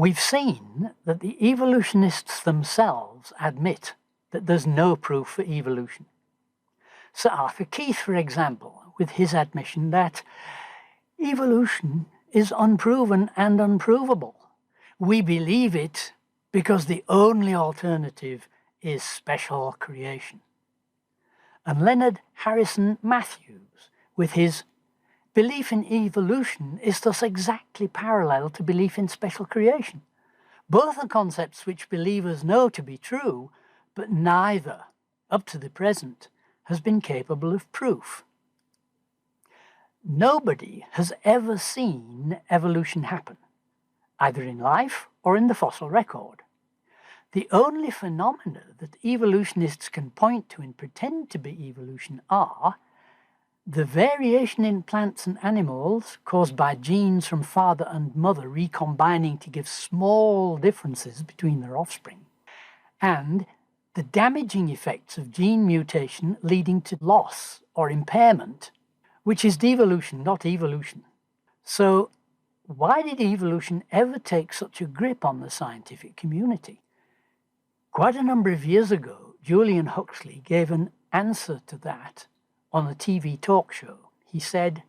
We've seen that the evolutionists themselves admit that there's no proof for evolution. Sir Arthur Keith, for example, with his admission that evolution is unproven and unprovable. We believe it because the only alternative is special creation. And Leonard Harrison Matthews, with his belief in evolution, is thus exactly parallel to belief in special creation. Both are concepts which believers know to be true, but neither, up to the present, has been capable of proof. Nobody has ever seen evolution happen, either in life or in the fossil record. The only phenomena that evolutionists can point to and pretend to be evolution are the variation in plants and animals caused by genes from father and mother recombining to give small differences between their offspring, and the damaging effects of gene mutation leading to loss or impairment, which is devolution, not evolution. So why did evolution ever take such a grip on the scientific community? Quite a number of years ago, Julian Huxley gave an answer to that on a TV talk show. He said,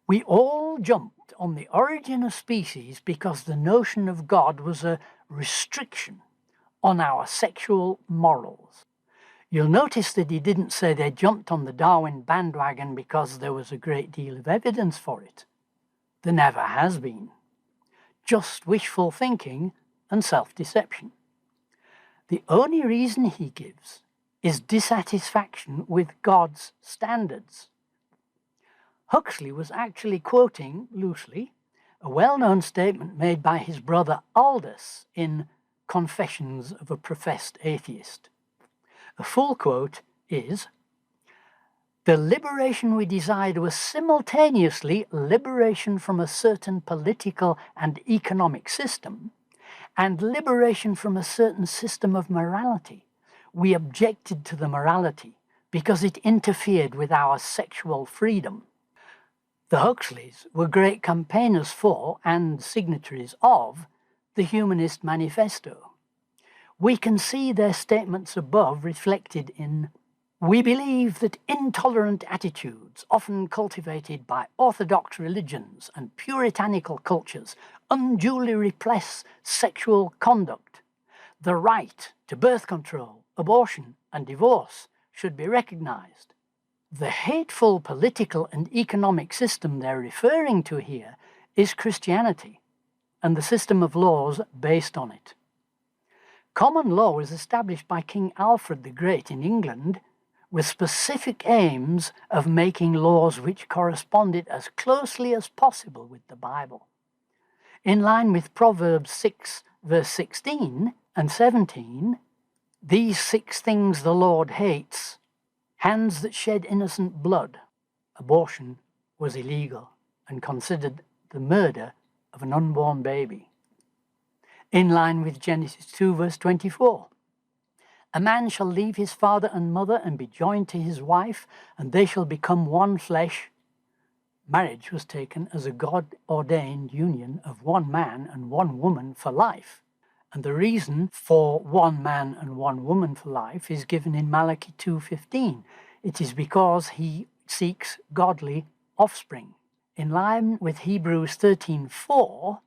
"We all jumped on the origin of species because the notion of God was a restriction on our sexual morals." You'll notice that he didn't say they jumped on the Darwin bandwagon because there was a great deal of evidence for it. There never has been. Just wishful thinking and self-deception. The only reason he gives is dissatisfaction with God's standards. Huxley was actually quoting, loosely, a well-known statement made by his brother Aldous in Confessions of a Professed Atheist. The full quote is, "The liberation we desired was simultaneously liberation from a certain political and economic system and liberation from a certain system of morality. We objected to the morality because it interfered with our sexual freedom." The Huxleys were great campaigners for and signatories of the Humanist Manifesto. We can see their statements above reflected in, "We believe that intolerant attitudes, often cultivated by orthodox religions and puritanical cultures, unduly repress sexual conduct. The right to birth control, abortion, and divorce should be recognized." The hateful political and economic system they're referring to here is Christianity and the system of laws based on it. Common law was established by King Alfred the Great in England with specific aims of making laws which corresponded as closely as possible with the Bible. In line with Proverbs 6, verse 16 and 17, "These 6 things the Lord hates: hands that shed innocent blood." Abortion was illegal and considered the murder of an unborn baby. In line with Genesis 2, verse 24, "A man shall leave his father and mother and be joined to his wife, and they shall become one flesh." Marriage was taken as a God-ordained union of one man and one woman for life. And the reason for one man and one woman for life is given in Malachi 2:15. It is because he seeks godly offspring. In line with Hebrews 13:4,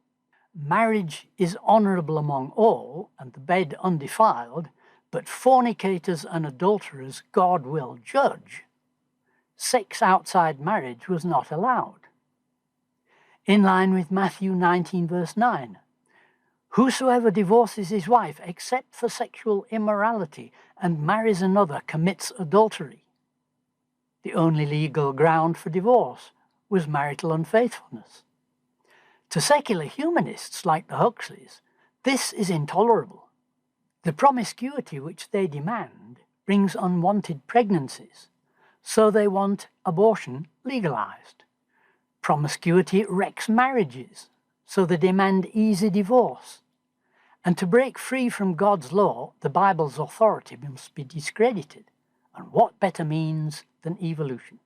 marriage is honorable among all, and the bed undefiled, but fornicators and adulterers God will judge. Sex outside marriage was not allowed. In line with Matthew 19, verse 9, "Whosoever divorces his wife except for sexual immorality and marries another commits adultery." The only legal ground for divorce was marital unfaithfulness. To secular humanists like the Huxleys, this is intolerable. The promiscuity which they demand brings unwanted pregnancies, so they want abortion legalized. Promiscuity wrecks marriages, so they demand easy divorce. And to break free from God's law, the Bible's authority must be discredited. And what better means than evolution?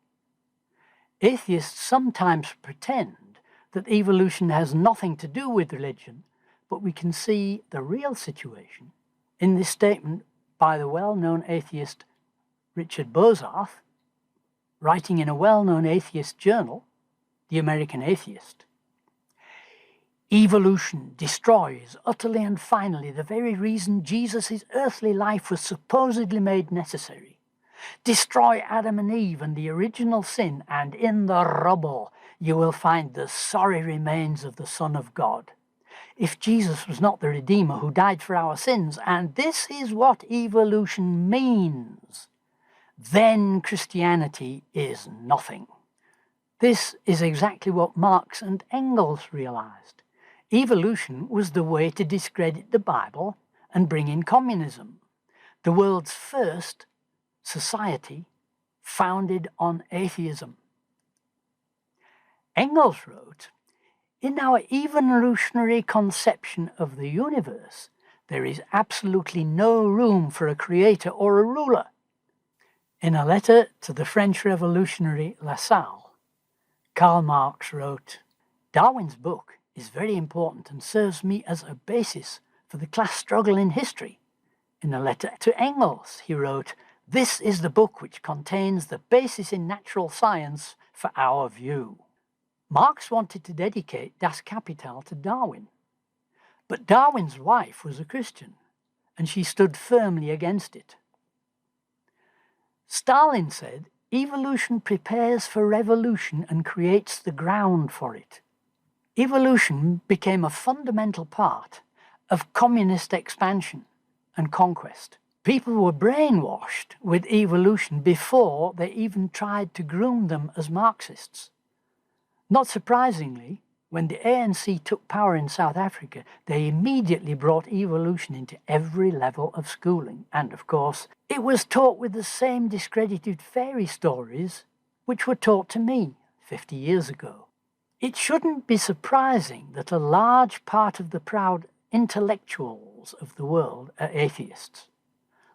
Atheists sometimes pretend that evolution has nothing to do with religion, but we can see the real situation in this statement by the well-known atheist Richard Bozarth, writing in a well-known atheist journal, The American Atheist. Evolution destroys utterly and finally the very reason Jesus' earthly life was supposedly made necessary. Destroy Adam and Eve and the original sin, and in the rubble you will find the sorry remains of the Son of God. If Jesus was not the Redeemer who died for our sins, and this is what evolution means, then Christianity is nothing. This is exactly what Marx and Engels realized. Evolution was the way to discredit the Bible and bring in communism, the world's first society founded on atheism. Engels wrote, "In our evolutionary conception of the universe, there is absolutely no room for a creator or a ruler." In a letter to the French revolutionary Lassalle, Karl Marx wrote, "Darwin's book is very important and serves me as a basis for the class struggle in history." In a letter to Engels, he wrote, "This is the book which contains the basis in natural science for our view." Marx wanted to dedicate Das Kapital to Darwin, but Darwin's wife was a Christian, and she stood firmly against it. Stalin said, "Evolution prepares for revolution and creates the ground for it." Evolution became a fundamental part of communist expansion and conquest. People were brainwashed with evolution before they even tried to groom them as Marxists. Not surprisingly, when the ANC took power in South Africa, they immediately brought evolution into every level of schooling. And of course, it was taught with the same discredited fairy stories which were taught to me 50 years ago. It shouldn't be surprising that a large part of the proud intellectuals of the world are atheists.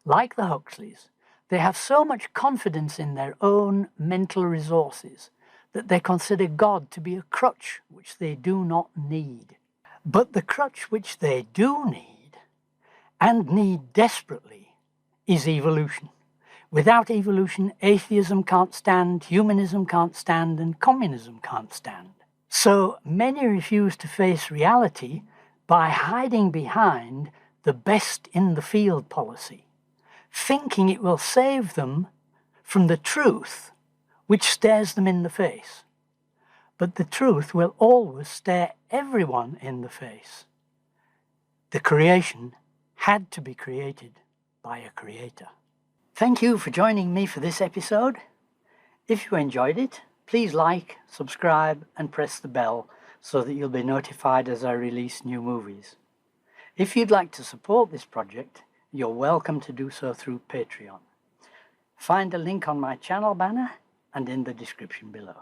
Like the Huxleys, they have so much confidence in their own mental resources that they consider God to be a crutch which they do not need. But the crutch which they do need, and need desperately, is evolution. Without evolution, atheism can't stand, humanism can't stand, and communism can't stand. So many refuse to face reality by hiding behind the best in the field policy, thinking it will save them from the truth which stares them in the face. But the truth will always stare everyone in the face. The creation had to be created by a creator. Thank you for joining me for this episode. If you enjoyed it, please like, subscribe, and press the bell so that you'll be notified as I release new movies. If you'd like to support this project, you're welcome to do so through Patreon. Find a link on my channel banner and in the description below.